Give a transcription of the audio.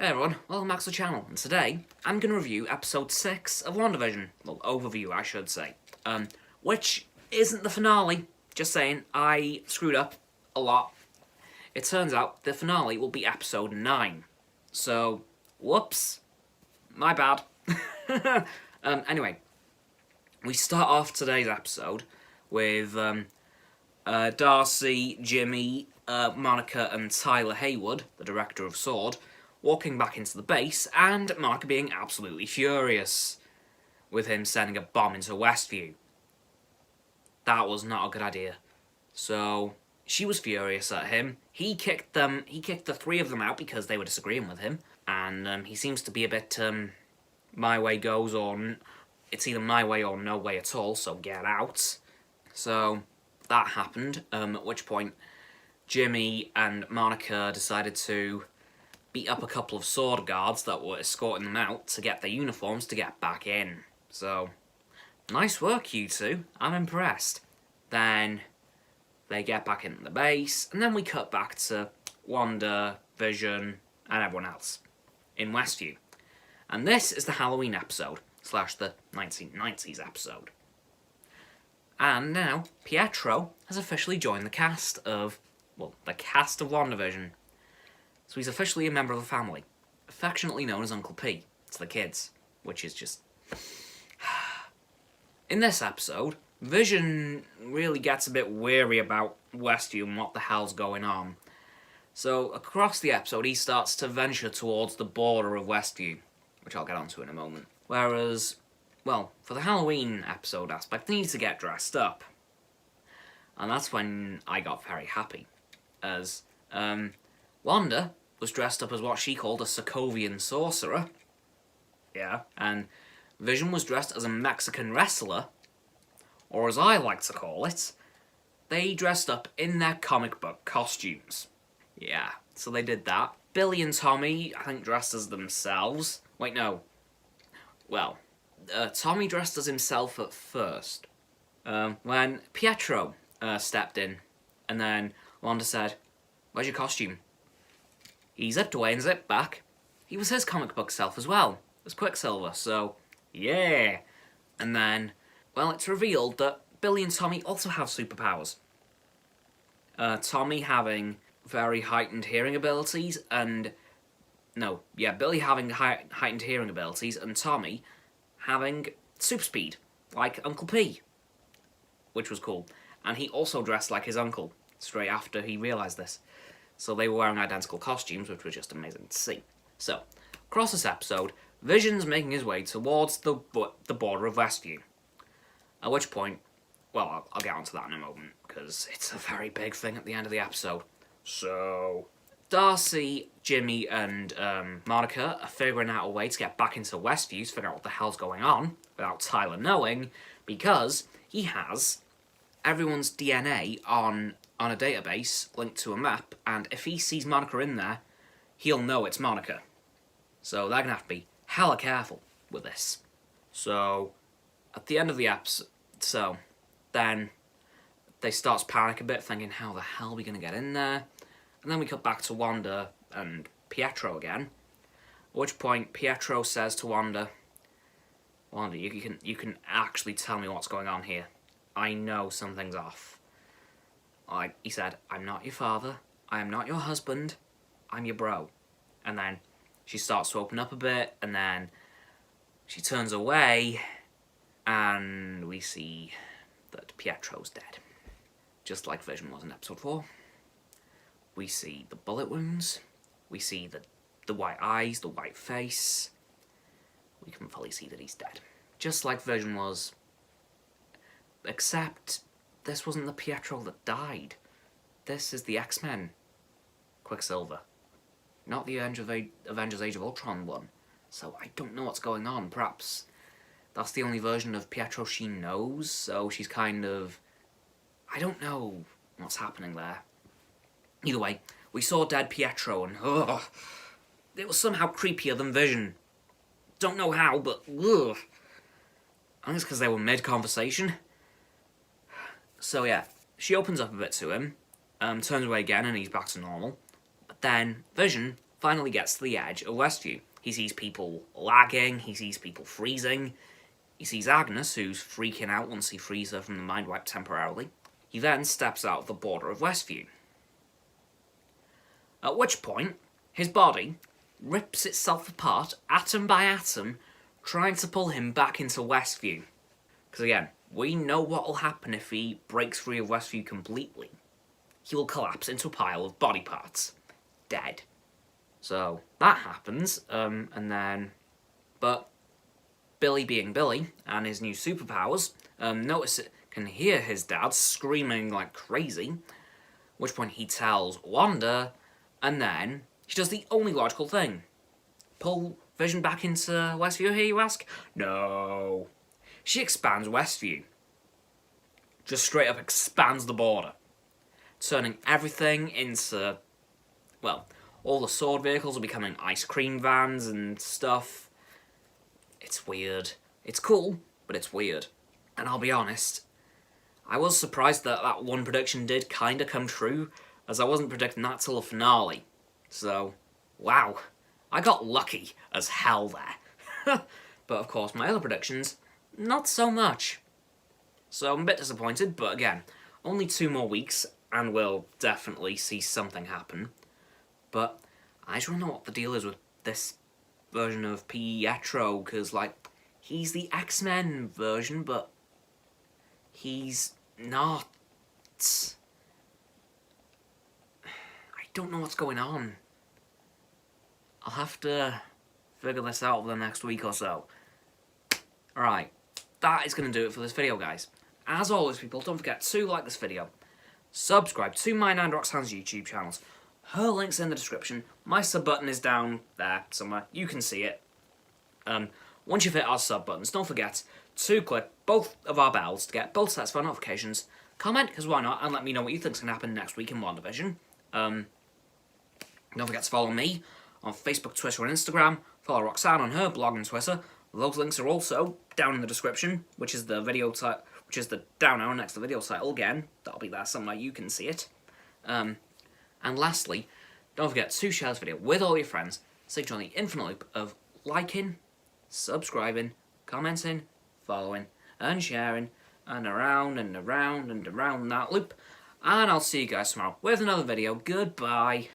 Hey everyone, welcome back to the channel, and today I'm going to review episode 6 of Wandavision. Well, overview I should say. Which isn't the finale, just saying, I screwed up a lot. It turns out the finale will be episode 9. So, whoops, my bad. Anyway, we start off today's episode with Darcy, Jimmy, Monica and Tyler Haywood, the director of S.W.O.R.D., walking back into the base, and Monica being absolutely furious with him sending a bomb into Westview. That was not a good idea. So she was furious at him. He kicked the three of them out because they were disagreeing with him, and he seems to be a bit my way goes, or it's either my way or no way at all, so get out. So that happened, at which point Jimmy and Monica decided to beat up a couple of S.W.O.R.D. guards that were escorting them out to get their uniforms to get back in. So, nice work, you two. I'm impressed. Then they get back into the base, and then we cut back to Wandavision and everyone else in Westview. And this is the Halloween episode, / the 1990s episode. And now, Pietro has officially joined the cast of Wandavision. So he's officially a member of the family, affectionately known as Uncle P to the kids, which is just... In this episode, Vision really gets a bit weary about Westview and what the hell's going on. So across the episode, he starts to venture towards the border of Westview, which I'll get onto in a moment. Whereas, well, for the Halloween episode aspect, they need to get dressed up. And that's when I got very happy, as Wanda was dressed up as what she called a Sokovian sorcerer. Yeah, and Vision was dressed as a Mexican wrestler, or as I like to call it, they dressed up in their comic book costumes. Yeah, so they did that. Billy and Tommy, I think, dressed as themselves. Wait, no. Well, Tommy dressed as himself at first, when Pietro stepped in, and then Wanda said, "Where's your costume?" He zipped away and zipped back. He was his comic book self as well, as Quicksilver, so yeah. And then, well, it's revealed that Billy and Tommy also have superpowers. Tommy having very heightened hearing abilities, and... Billy having heightened hearing abilities, and Tommy having super speed, like Uncle P, which was cool. And he also dressed like his uncle, straight after he realised this. So they were wearing identical costumes, which was just amazing to see. So, across this episode, Vision's making his way towards the border of Westview. At which point, well, I'll get onto that in a moment, because it's a very big thing at the end of the episode. So, Darcy, Jimmy, and Monica are figuring out a way to get back into Westview to figure out what the hell's going on, without Tyler knowing, because he has everyone's DNA on a database linked to a map, and if he sees Monica in there, he'll know it's Monica. So they're gonna have to be hella careful with this. So, at the end of the episode, then they start to panic a bit, thinking, how the hell are we gonna get in there? And then we cut back to Wanda and Pietro again, at which point Pietro says to Wanda, you can actually tell me what's going on here. I know something's off. He said, I'm not your father, I am not your husband, I'm your bro. And then she starts to open up a bit, and then she turns away, and we see that Pietro's dead. Just like Vision was in episode 4. We see the bullet wounds, we see the white eyes, the white face. We can fully see that he's dead. Just like Vision was, except this wasn't the Pietro that died. This is the X-Men Quicksilver, not the Avengers Age of Ultron one. So I don't know what's going on. Perhaps that's the only version of Pietro she knows, so she's kind of... I don't know what's happening there. Either way, we saw dead Pietro, and it was somehow creepier than Vision. Don't know how, but I think it's because they were mid-conversation. So yeah, she opens up a bit to him, turns away again, and he's back to normal. But then Vision finally gets to the edge of Westview. He sees people lagging, he sees people freezing, he sees Agnes, who's freaking out once he frees her from the mind wipe temporarily. He then steps out of the border of Westview. At which point, his body rips itself apart, atom by atom, trying to pull him back into Westview. Because again, we know what will happen if he breaks free of Westview completely. He will collapse into a pile of body parts. Dead. So, that happens, but Billy being Billy, and his new superpowers, can hear his dad screaming like crazy, at which point he tells Wanda, and then she does the only logical thing. Pull Vision back into Westview here, you ask? No. She expands Westview. Just straight up expands the border. Turning everything into, well, all the sword vehicles are becoming ice cream vans and stuff. It's weird. It's cool, but it's weird. And I'll be honest, I was surprised that that one prediction did kinda come true, as I wasn't predicting that till the finale. So, wow. I got lucky as hell there. But of course, my other predictions, not so much. So I'm a bit disappointed, but again, only 2 more weeks, and we'll definitely see something happen. But I just want to know what the deal is with this version of Pietro, because, like, he's the X-Men version, but he's not. I don't know what's going on. I'll have to figure this out over the next week or so. Alright, that is going to do it for this video, guys. As always, people, don't forget to like this video, subscribe to mine and Roxanne's YouTube channels. Her link's in the description. My sub button is down there somewhere. You can see it. Once you've hit our sub buttons, don't forget to click both of our bells to get both sets of our notifications. Comment, because why not, and let me know what you think's going to happen next week in Wandavision. Don't forget to follow me on Facebook, Twitter, and Instagram. Follow Roxanne on her blog and Twitter. Those links are also down in the description, which is the video title, which is the down arrow next to the video title again. That'll be there somewhere. You can see it. And lastly, don't forget to share this video with all your friends, so you join the infinite loop of liking, subscribing, commenting, following, and sharing, and around and around and around that loop. And I'll see you guys tomorrow with another video. Goodbye.